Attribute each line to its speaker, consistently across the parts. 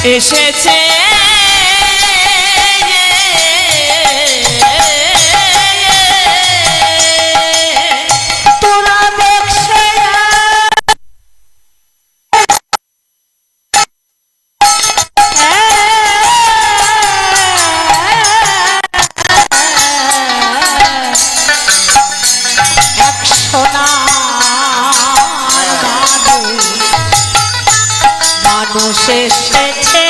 Speaker 1: এসেছে মানুষ এসেছে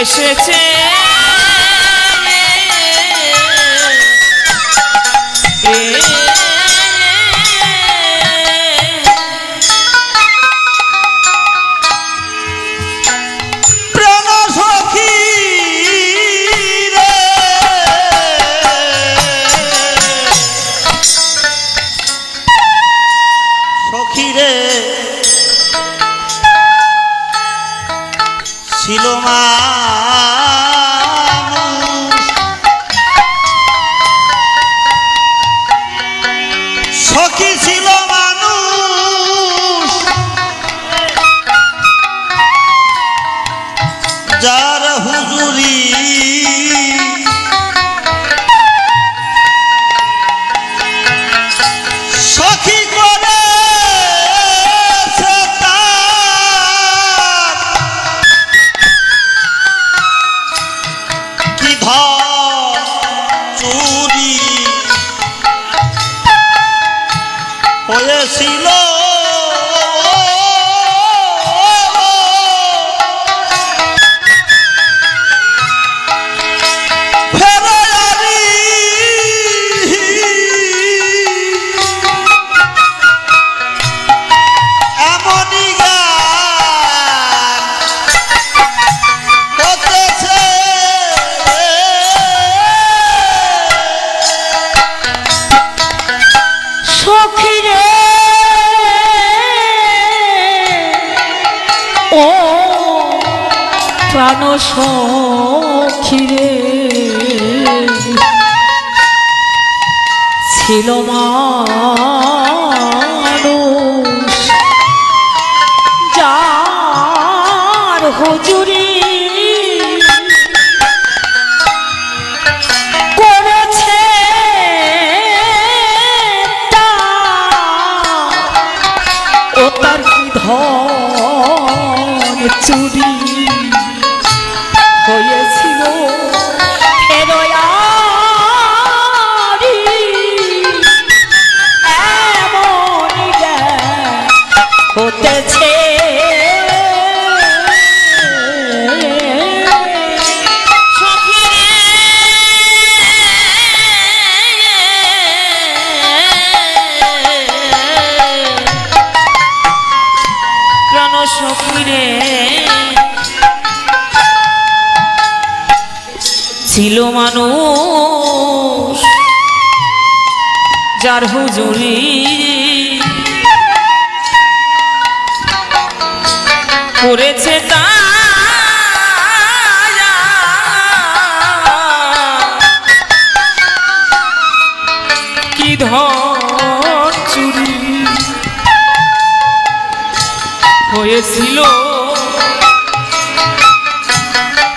Speaker 1: এসেছে
Speaker 2: ছিল মানুষ সখী ছিল মানুষ যার হুজুরি সখী হয়েছিল ফেরারি এমনই গান হতেছে
Speaker 1: সখী রে ও প্রাণ সখী রে ছিল মানুষ যার হুজুরি করেছে ও তার কি ধন চুরি হয়েছিল ফেরোয়ারি এমনই জ্ঞান হতেছে সখী প্রাণ সখী রে ছিল মানুষ যার হুজুরি করেছে তা কি ধন চুরি হয়েছিল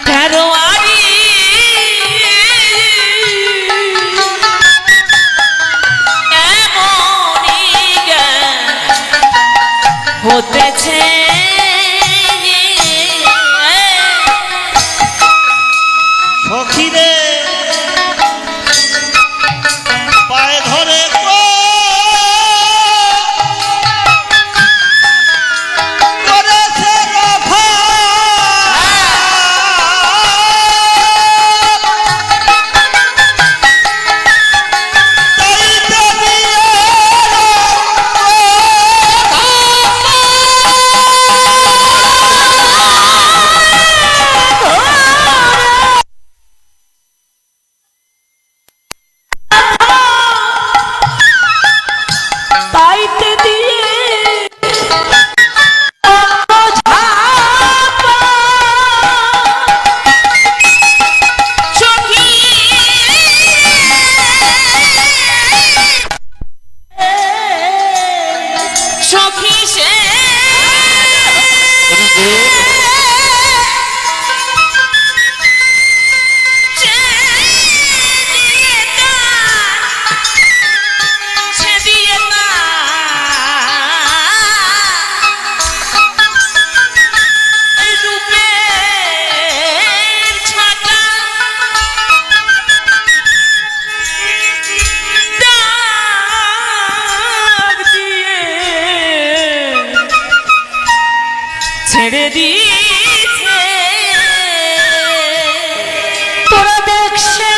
Speaker 1: ফেরোয়ারি এমনই জ্ঞান হতেছে
Speaker 2: সখী রে পায়ে ধরে করেছে রফা তাইতে দিয়ে
Speaker 1: তাইতে দিয়ে সখী সখী সে ছেড়ে দিয়েছে তোরা দেখছে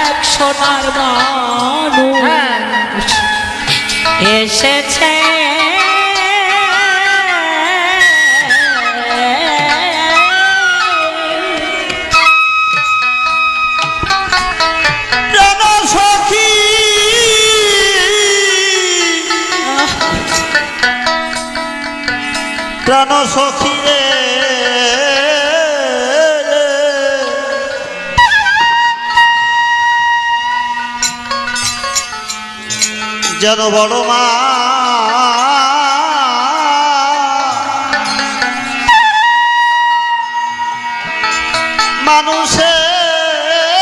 Speaker 1: এক সোনার মানুষ এসেছে
Speaker 2: প্রাণ সখী প্রাণ সখী রে যেন বড় মা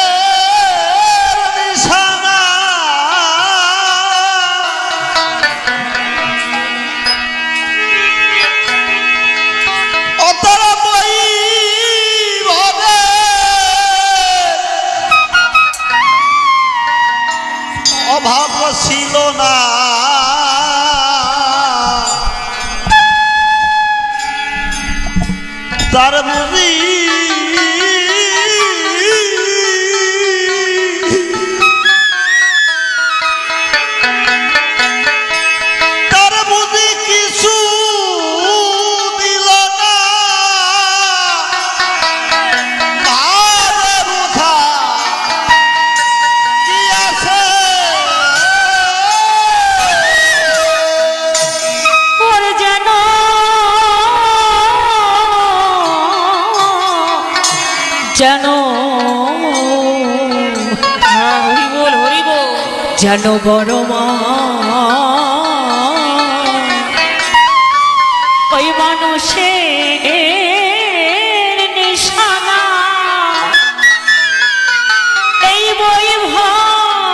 Speaker 2: মানুষের নিশানা অতর বই ভরে ছিল না তার বুঝি তার বুঝি কিছু দিল না মারে বুঝা কি আছে
Speaker 1: ওর যেন যেন হরি বল যেন বড় মা ওই মানুষের নিশানা এই বই ভাবে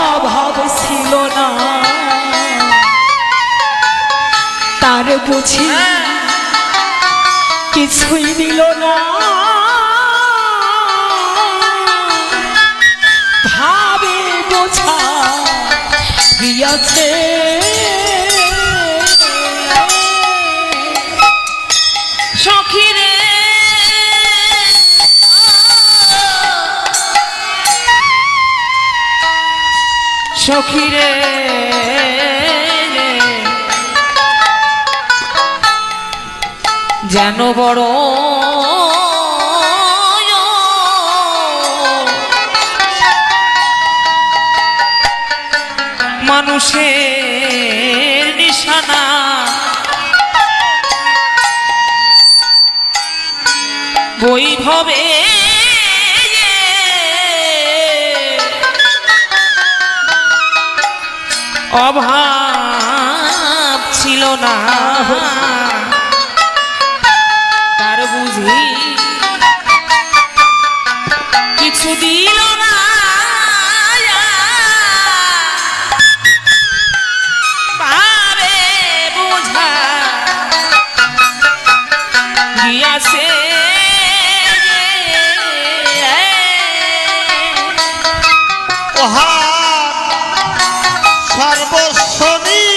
Speaker 1: অভাব ছিল না তার বুঝি কিছুই দিল না ভাবে বোঝা গিয়াছে সখীরে সখীরে যেন বড় মানুষের নিশানা বৈভবে অভাব ছিল না তার বুঝি কিছু দিল না পারে বোঝা গিয়াছে
Speaker 2: সর্বস্বনী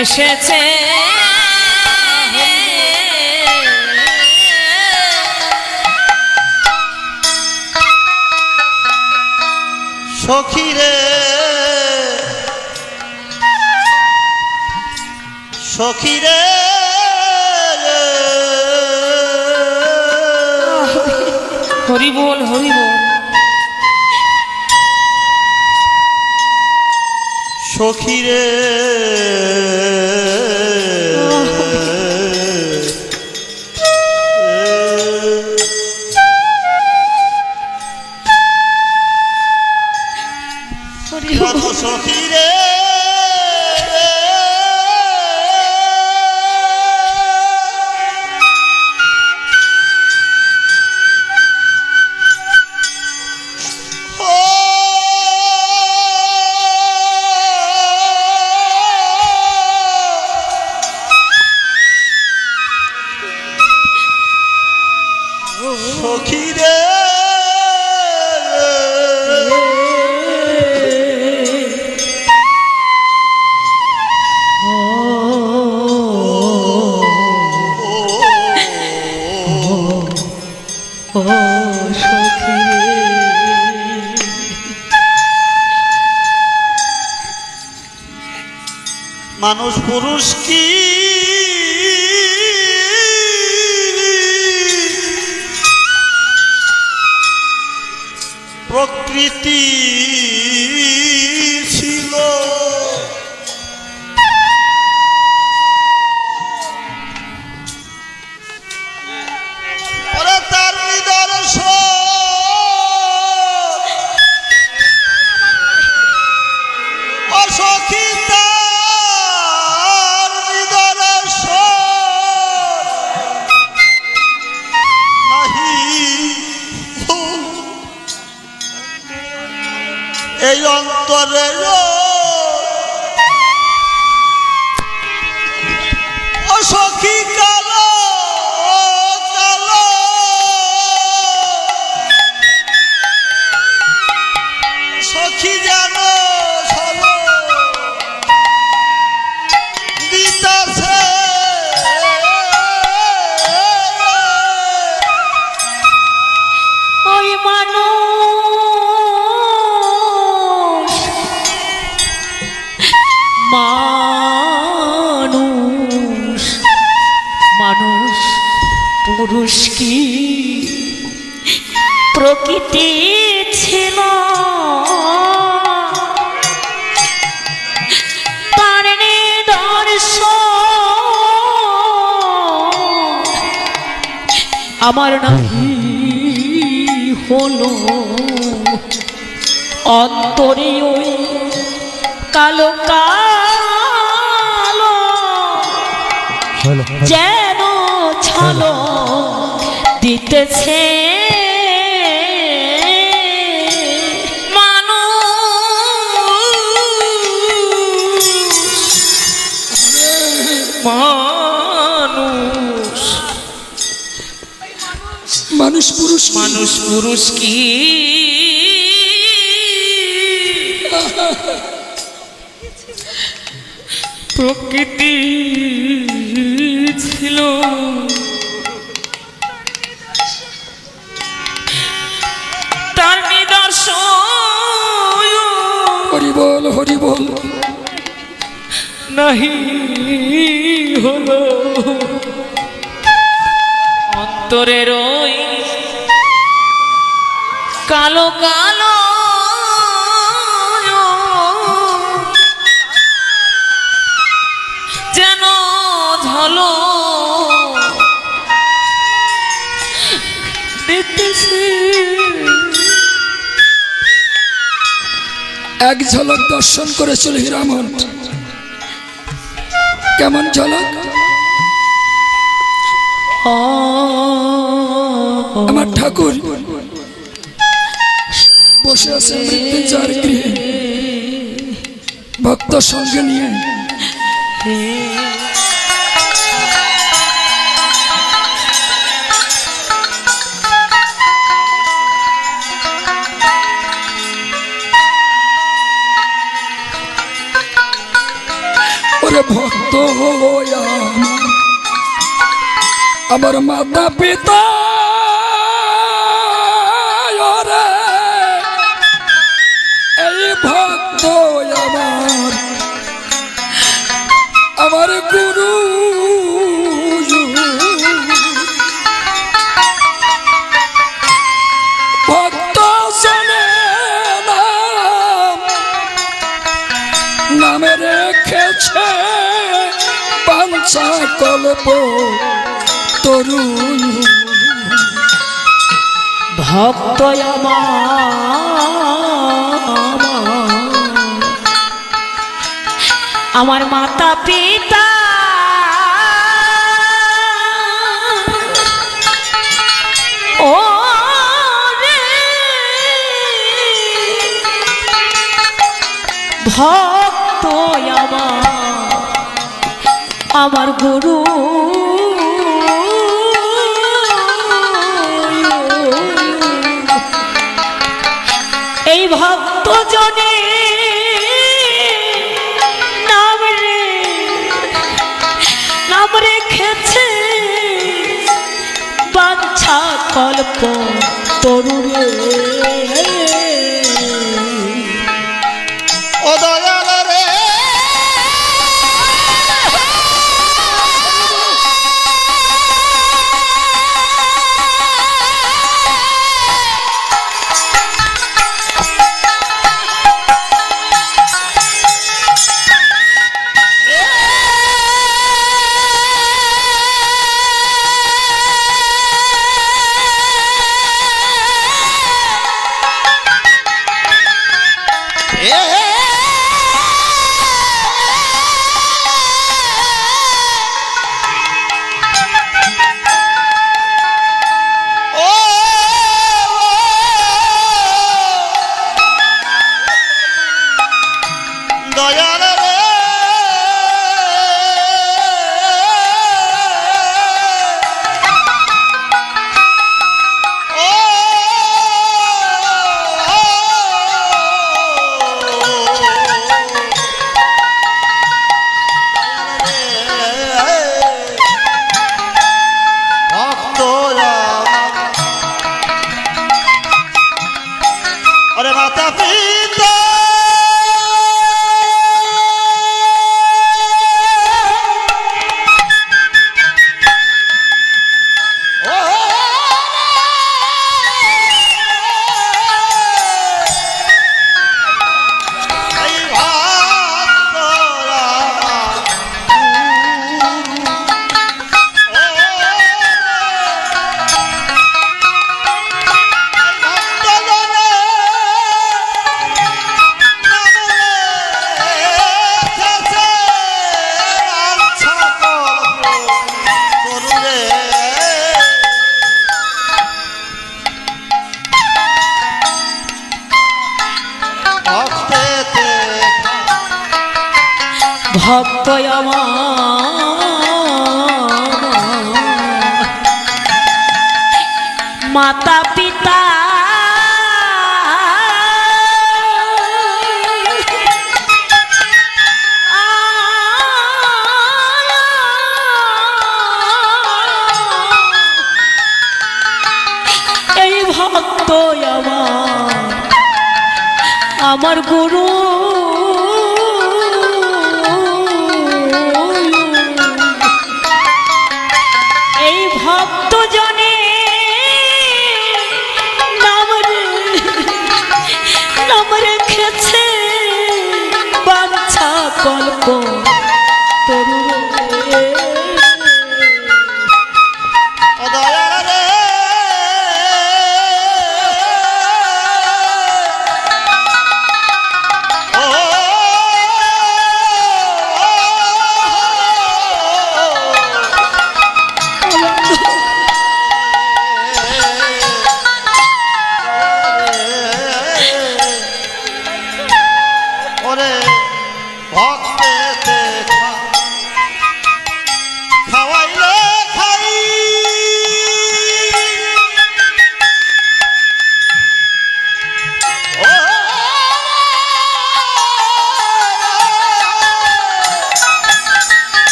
Speaker 1: এসেছে
Speaker 2: সখী রে সখী রে
Speaker 1: হরি বল হরি বল
Speaker 2: সখী রে
Speaker 1: হরি
Speaker 2: কত
Speaker 1: বল
Speaker 2: সখী রে সখী রে
Speaker 1: ও সখী
Speaker 2: মানুষ পুরুষ কি প্রকৃতি ছিল ওরে তার নিদর্শন ও সখী তার নিদর্শন নাহি এই অন্তরে ও সখী কালো কালো সখী জানো চলো দিতাছে
Speaker 1: ওই মানুষ মানুষ মানুষ পুরুষ কি প্রকৃতি ছিল তার নিদর্শন আমার নাহি হলো অন্তরে ওই কালো কালো যেন ছলো দিতেছে মানুষ
Speaker 3: মানুষ পুরুষ
Speaker 1: মানুষ পুরুষ কি প্রকৃতি ছিল তার নিদর্শন
Speaker 3: হরি বল হরি বল
Speaker 1: নাহি হলো অন্তরের ওই কালো কালো যেন ঝলো দেখতেছি
Speaker 3: এক ঝলক দর্শন করেছিল হীরামন কেমন ঝলক আমার ঠাকুর বসে আছে মৃত্যুঞ্জয়ের গৃহে ভক্ত সঙ্গে নিয়ে ওরে ভক্ত আমার মাতা পিতা ওরে, এই ভক্ত আমার, আমার গুরু ভক্ত শোনে নামে রেখেছে পাঞ্চা কল্প তরুণ।
Speaker 1: ভক্ত আমার মাতা পিতা ও রে, ভক্ত আমার গুরু এই ভক্ত জনে নাম রেখেছে বাঞ্ছা কল্প তরুণে।
Speaker 2: ও দয়াল রে, দয়াল রে, ও ভক্ত আরে মাতা পিতা
Speaker 1: ভক্ত মাতা পিতা এই ভক্ত আমার গুরু এই ভক্ত জনে নাম রেখেছে বাঞ্ছা কল্প তরুণে।
Speaker 2: ও দয়াল রে, ও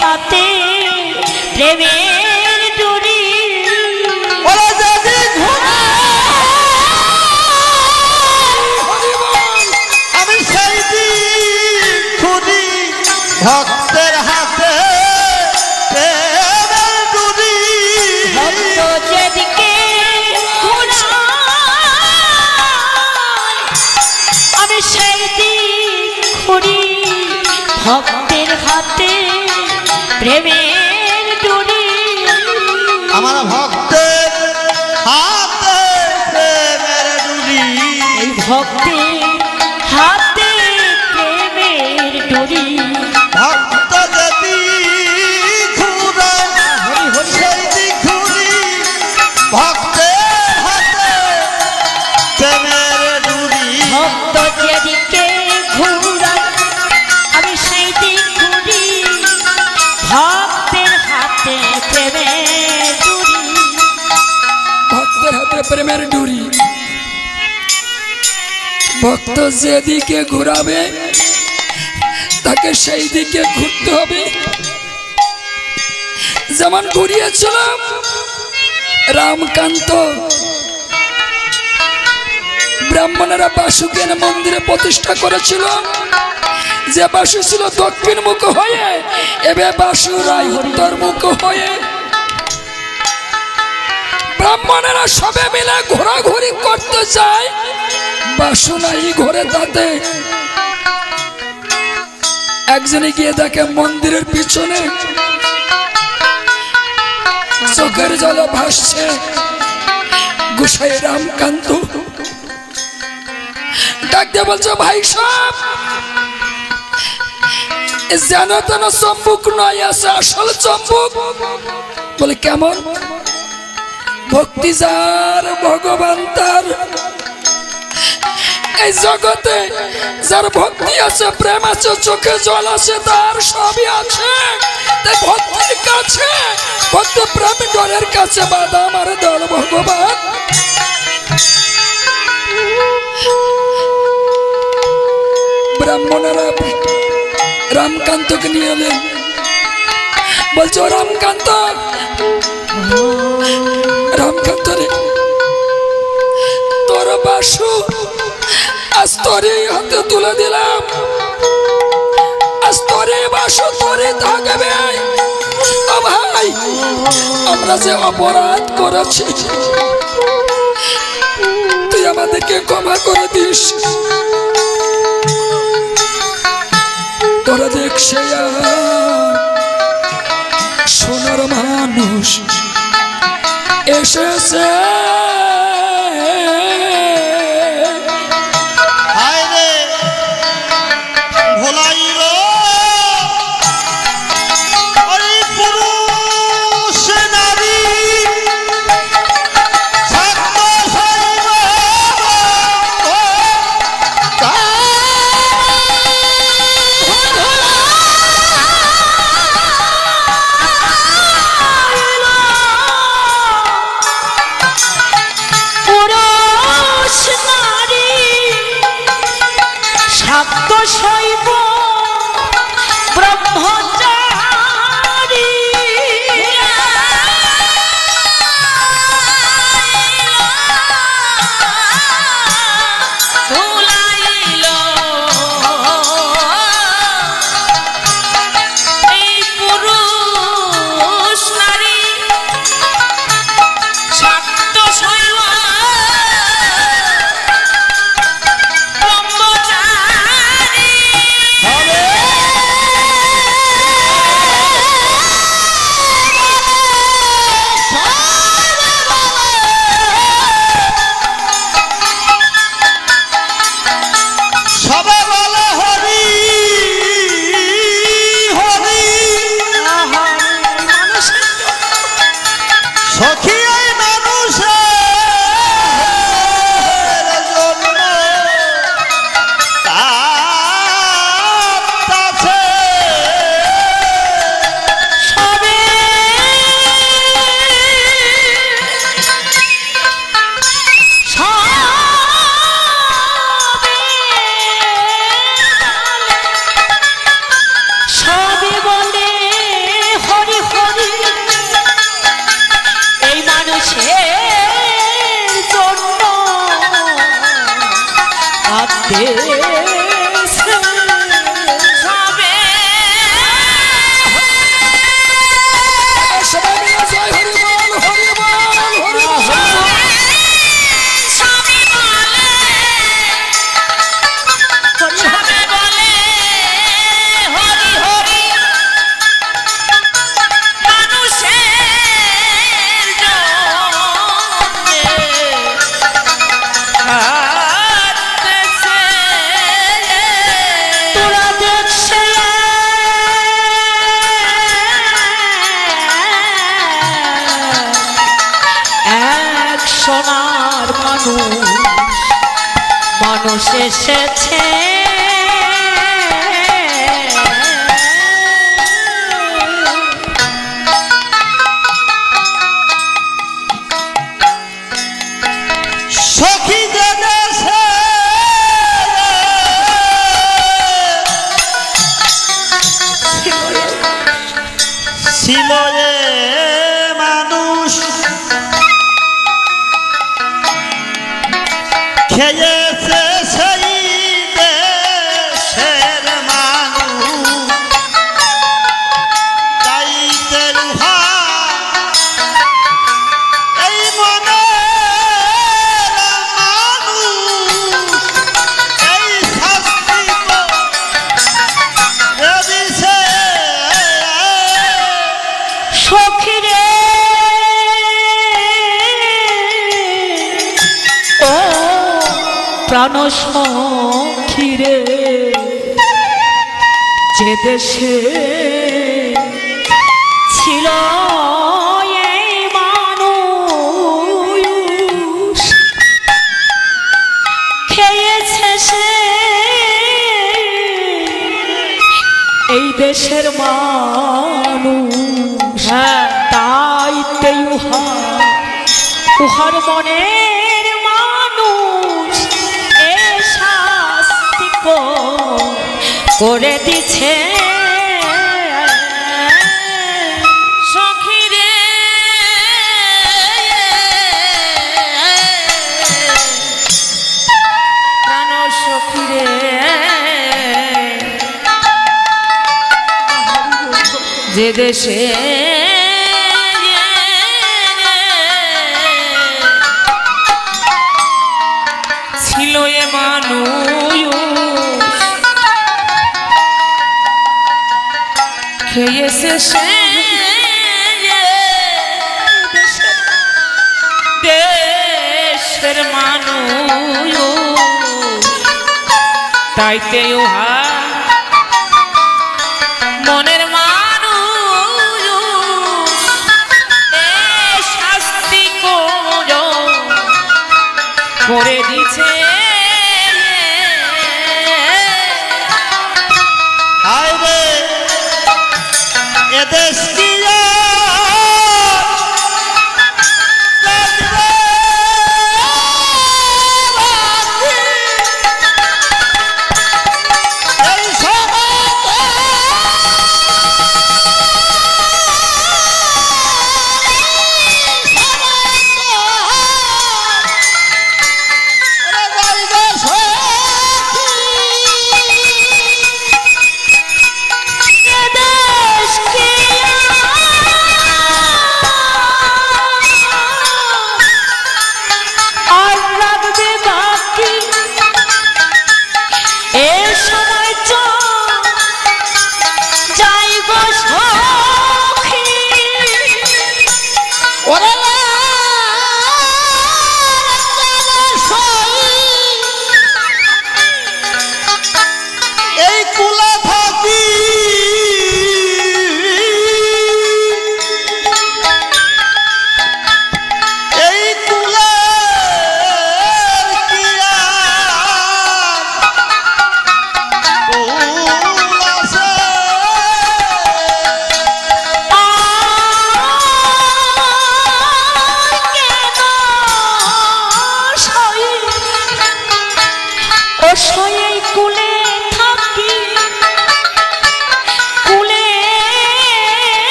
Speaker 1: হাতে প্রেমের ডুরি
Speaker 2: ওরে যদি আমি সেই দিন খুঁজি ভক্তের হাতে প্রেমের ডুরি।
Speaker 1: ভক্ত যেদিকে আমি সেই দিক ঘুরি ভক্তের হাতে প্রেমের ডুরি
Speaker 2: আমার ভক্তের হাতে প্রেমের ডুরি।
Speaker 1: এই ভক্তের হাতে প্রেমের ডুরি
Speaker 2: ভক্ত যদি ঘুরে সেই দিক ঘুরি ভক্তের হাতে প্রেমের ডুরি।
Speaker 1: ভক্ত যেদিকে ঘুরায় আমি সেই দিক ঘুরি ভক্তের হাতে প্রেমের ডুরি
Speaker 3: ভক্তের হাতে প্রেমের ডুরি। ভক্ত যেদিকে ঘুরাবে তাকে সেই দিকে ঘুরতে হবে। যেমন ঘুরিয়েছিলাম রামকান্ত, ব্রাহ্মণেরা বাসুকে এনে মন্দিরে প্রতিষ্ঠা করেছিল। যে বাসু ছিল দক্ষিণ মুখ হয়ে, এবার বাসু রায় উত্তর মুখ হয়ে। ব্রাহ্মণেরা সবে মিলে ঘোরাঘুরি করতে যায়, বাসু নাই ঘরে। তাতে একজনে গিয়ে দেখে মন্দিরের পিছনে চোখের জলে ভাসছে গোসাই রামকান্ত। ডাক দিয়ে বলছে, ভাই সাহেব যেন তেন চম্বুক নয়, আছে আসল চম্বুক। বলে কেমন? ভক্তি যার ভগবান তার। এই জগতে যার ভক্তি আছে, প্রেম আছে, চোখে জল আছে, তার সবই আছে। তাই ভক্তির কাছে, ভক্তি প্রেম ডরের কাছে বাধা আমার দল ভগবান। ব্রাহ্মণেরা রামকান্তকে নিয়ে এলেন। বলছো রামকান্ত, রামকান্ত রে, তোর বাসু আজ তোরে হাতে তুলে দিলাম। আজ তোরে বাসু তোরে থাকবে। ও ভাই, আমরা যে অপরাধ করেছি তুই আমাদেরকে ক্ষমা করে দিস। তোরা দেখ সে সোনার মানুষ এসেছে।
Speaker 2: হায় রে ভোলাইল ওই পুরুষ নারী ছাত্র
Speaker 1: সবে
Speaker 3: সবাই মিলে জয় হরি বল, হরি বল, হরি বল।
Speaker 1: সবে বলে সবে বলে হরি হরি মানুষের জন্যে আর দেশে তোরা দেখছে এক সোনার মানুষ এসেছে
Speaker 2: সখী জেনেছে ছিল এ মানুষ খেয়েছে সেই দেশের মানুষ তাই তেরুহা এই মনের মানুষ এই শাস্তি তো দিছে
Speaker 1: সখিরে ও প্রাণ সখিরে যে দেশে ছিল এই মানুষ খেয়েছে সে এই দেশের মানুষ তাই উহার মনের মানুষ এ শাস্তি করে দিছে সখিরে প্রাণ সখিরে যে দেশে ছিল এ মানুষ খেয়েছে সে দেশের মানুষ তাইতে উহা মনের মানুষ এ শাস্তি করে দিছে
Speaker 2: হায় রে এদেশ কি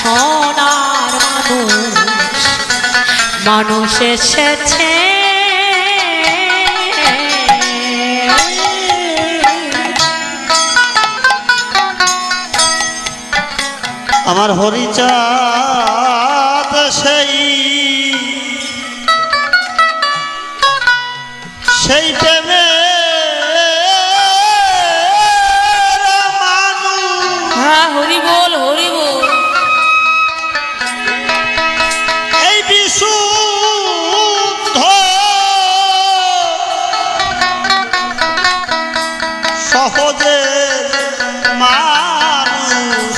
Speaker 1: সোনার মানুষ এসেছে
Speaker 2: আমার হরিচাঁদ সেই প্রেমে
Speaker 1: হ্যাঁ হরি বল হরি বল
Speaker 2: এই বিশুদ্ধ সহজে মানুষ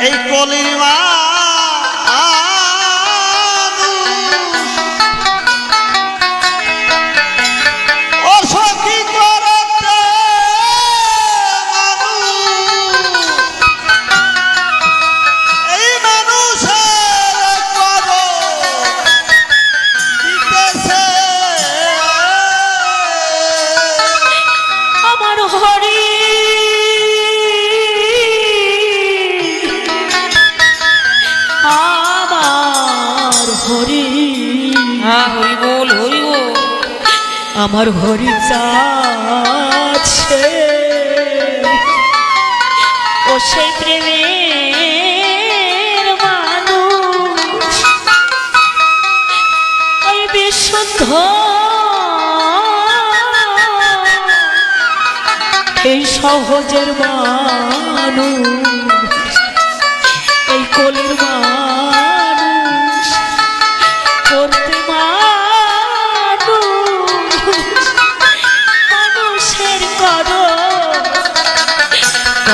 Speaker 2: এই কলিমা
Speaker 1: আমার হরি যাচ্ছে ও সেই প্রেমের মানুষ ওই বিশুদ্ধ এই সহজের মানুষ এই কলির মানুষ করতে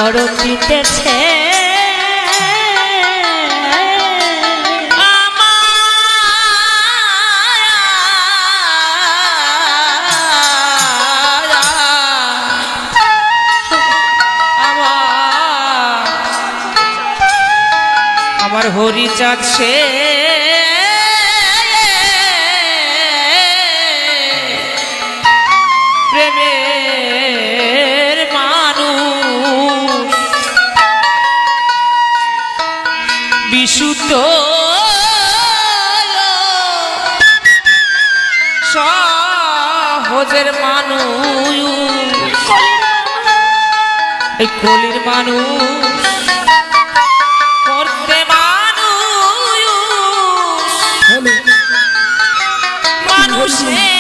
Speaker 1: করম দিতেছে আমার হরি যাচ্ছে প্রেমের মানুষ বিশুদ্ধ সহজের মানুষ এই কলির মানুষ করতে মানুষের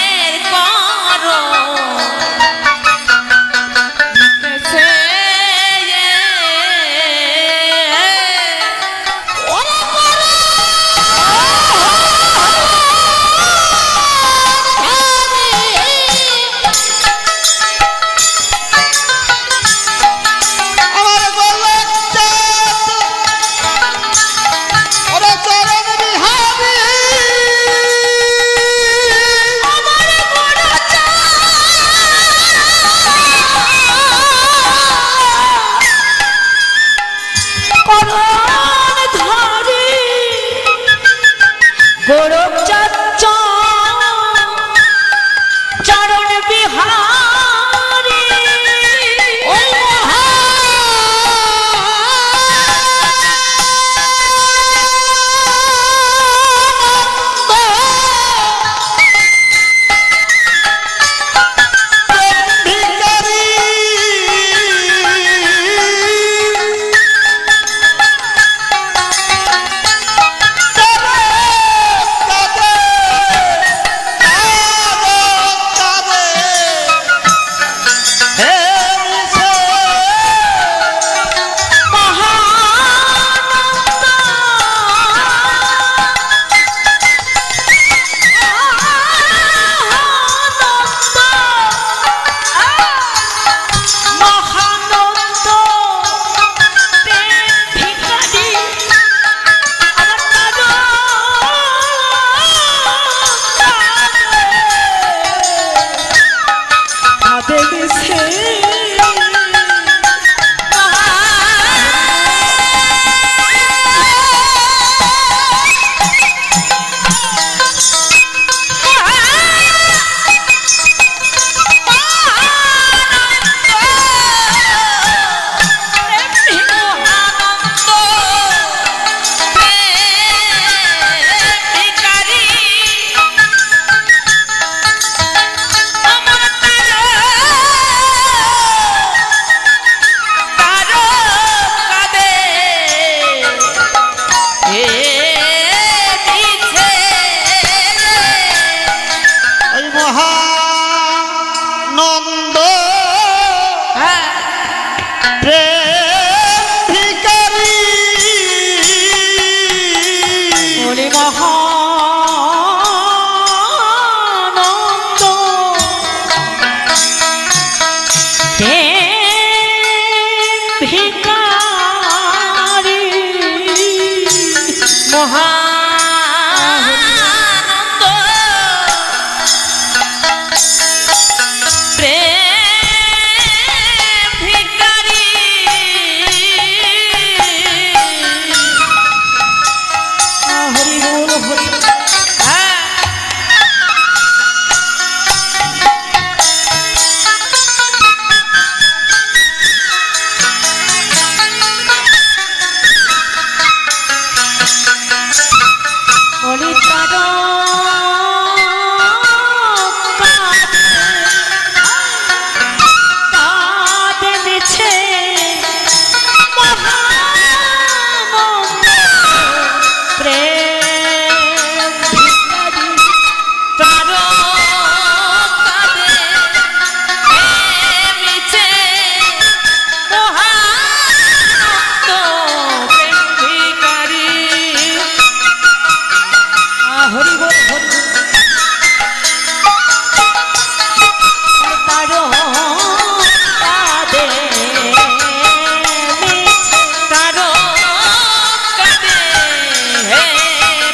Speaker 1: ভিখারি মহানন্দ প্রেম ভিখারি হরি বল হরি হ্যাঁ হরি কাঁদে মিছে মহানন্দ প্রেম ভিখারি তারো কাঁদে মিছে মহানন্দ প্রেম ভিখারি হরি বল হরি তারো কাঁদে মিছে তারো কাঁদে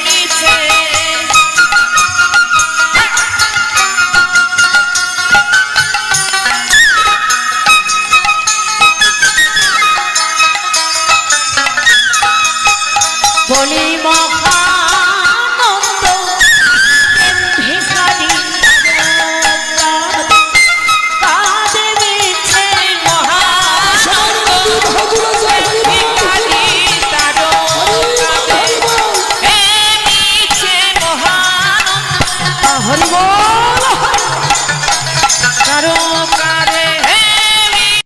Speaker 1: মিছে বলি মহানন্দ প্রেম ভিখারি কাঁদে মিছে মহানন্দ প্রেম ভিখারি তারো কাঁদে মিছে মহানন্দ হরি বল